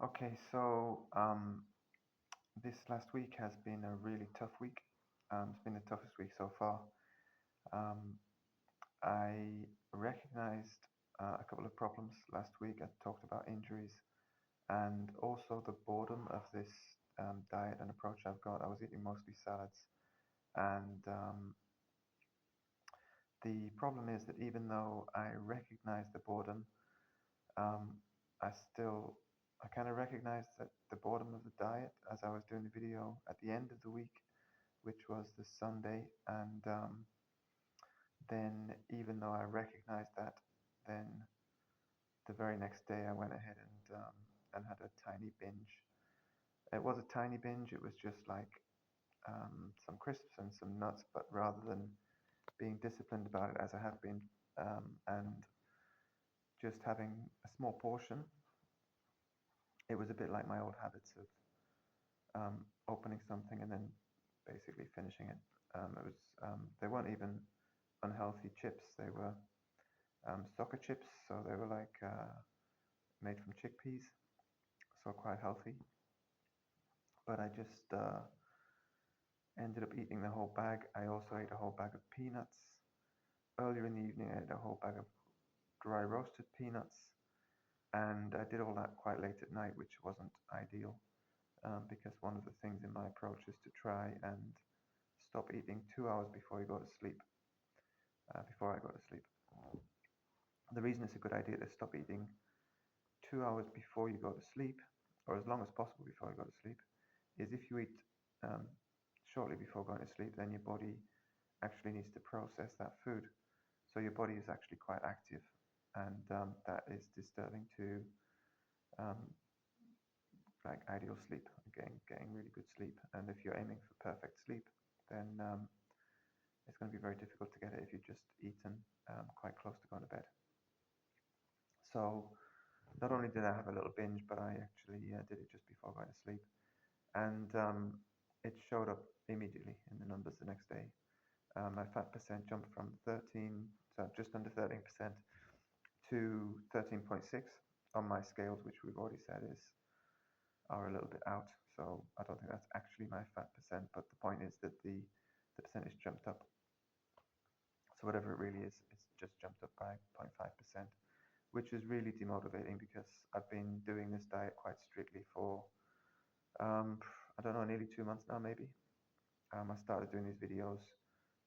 Okay, so this last week has been a really tough week. It's been the toughest week so far. Um, I recognized a couple of problems last week. I talked about injuries and also the boredom of this diet and approach I've got. I was eating mostly salads, and the problem is that even though I recognize the boredom, um, I still I kind of recognized that the boredom of the diet as I was doing the video at the end of the week, which was the Sunday. And then, even though I recognized that, then the very next day I went ahead and had a tiny binge. It was a tiny binge. It was just like some crisps and some nuts, but rather than being disciplined about it as I have been, and just having a small portion, it was a bit like my old habits of opening something and then basically finishing it. It was they weren't even unhealthy chips. They were soccer chips, so they were like made from chickpeas, so quite healthy. But I just ended up eating the whole bag. I also ate a whole bag of peanuts. Earlier in the evening, I ate a whole bag of dry roasted peanuts, and I did all that quite late at night, which wasn't ideal because one of the things in my approach is to try and stop eating 2 hours before you go to sleep. Before I go to sleep, the reason it's a good idea to stop eating 2 hours before you go to sleep, or as long as possible before you go to sleep, is if you eat um, shortly before going to sleep, then your body actually needs to process that food. So your body is actually quite active, and that is disturbing to um, like ideal sleep, getting really good sleep. And if you're aiming for perfect sleep, then it's going to be very difficult to get it if you've just eaten quite close to going to bed. So not only did I have a little binge, but I actually did it just before going to sleep, and it showed up immediately in the numbers the next day. My fat percent jumped from 13, so just under 13% to 13.6 on my scales, which we've already said are a little bit out. So I don't think that's actually my fat percent, but the point is that the percentage jumped up. So whatever it really is, it's just jumped up by 0.5%, which is really demotivating because I've been doing this diet quite strictly for I don't know, nearly 2 months now, maybe. I started doing these videos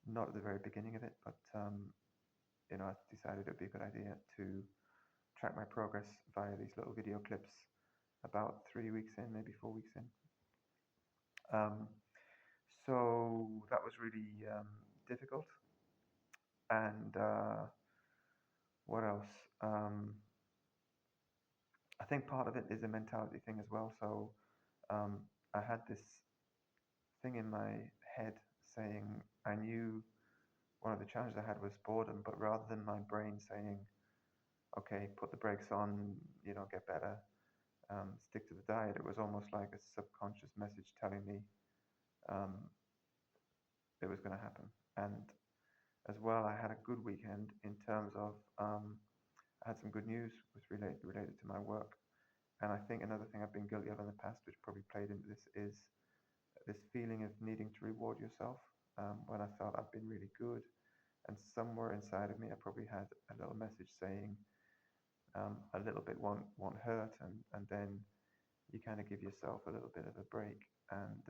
not at the very beginning of it, but I decided it'd be a good idea to track my progress via these little video clips about 3 weeks in, maybe 4 weeks in. Um, so that was really difficult. And what else? I think part of it is a mentality thing as well. So um, I had this thing in my head saying I knew one of the challenges I had was boredom, but rather than my brain saying, okay, put the brakes on, get better, stick to the diet, it was almost like a subconscious message telling me um, it was going to happen. And as well, I had a good weekend in terms of I had some good news related to my work. And I think another thing I've been guilty of in the past, which probably played into this, is this feeling of needing to reward yourself when I felt I've been really good. And somewhere inside of me, I probably had a little message saying, a little bit won't hurt, and then you kind of give yourself a little bit of a break. And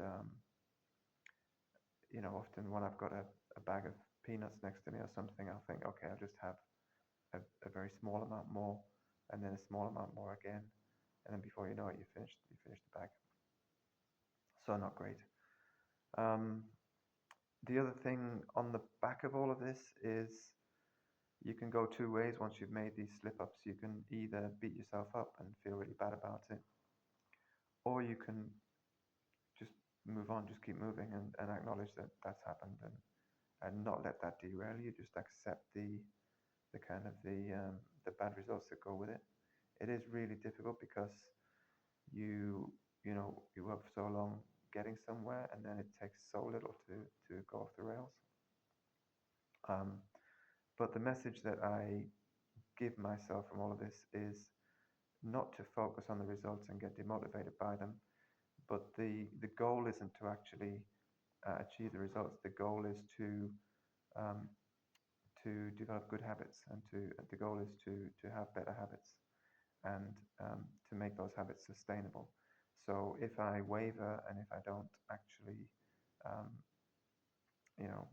often when I've got a bag of peanuts next to me or something, I'll think, okay, I'll just have a very small amount more, and then a small amount more again, and then before you know it, you finish the bag. So not great. Um, the other thing on the back of all of this is you can go two ways once you've made these slip ups. You can either beat yourself up and feel really bad about it, or you can just move on, just keep moving and acknowledge that that's happened, and not let that derail you. Just accept the kind of the bad results that go with it. It is really difficult because you work for so long getting somewhere, and then it takes so little to go off the rails. But the message that I give myself from all of this is not to focus on the results and get demotivated by them, but the goal isn't to actually achieve the results. The goal is um, to develop good habits, and the goal is to have better habits, and to make those habits sustainable. So if I waver and if I don't actually, um, you know,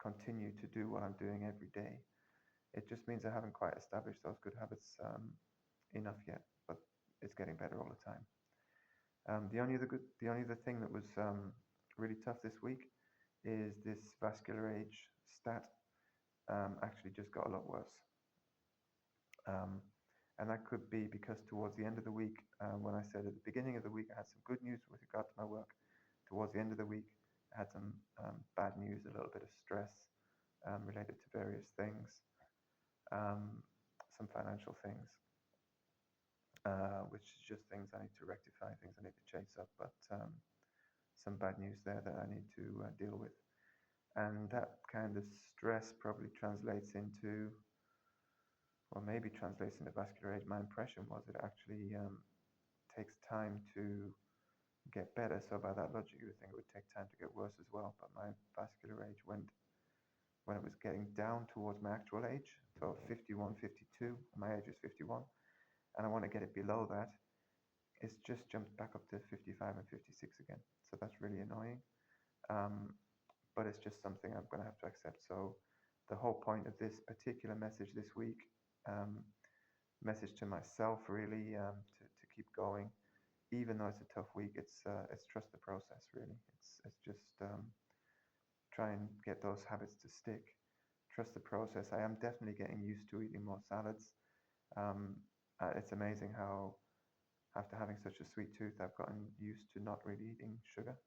continue to do what I'm doing every day, it just means I haven't quite established those good habits enough yet. But it's getting better all the time. The only other thing that was really tough this week is this vascular age stat actually just got a lot worse. And that could be because towards the end of the week, when I said at the beginning of the week I had some good news with regard to my work, towards the end of the week I had some bad news, a little bit of stress related to various things, some financial things, which is just things I need to rectify, things I need to chase up, but some bad news there that I need to deal with. And that kind of stress probably translates into, or maybe translates into vascular age. My impression was it actually takes time to get better. So by that logic, you would think it would take time to get worse as well. But my vascular age went, when it was getting down towards my actual age, so 51, 52, my age is 51, and I want to get it below that, it's just jumped back up to 55 and 56 again. So that's really annoying. But it's just something I'm going to have to accept. So the whole point of this particular message this week, message to myself really, to keep going, even though it's a tough week, it's trust the process really. It's just try and get those habits to stick. Trust the process. I am definitely getting used to eating more salads. It's amazing how after having such a sweet tooth, I've gotten used to not really eating sugar.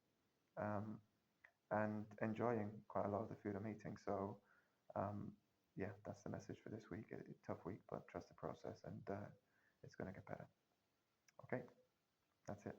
And enjoying quite a lot of the food I'm eating. So, yeah, that's the message for this week. Tough week, but trust the process, and it's going to get better. Okay, that's it.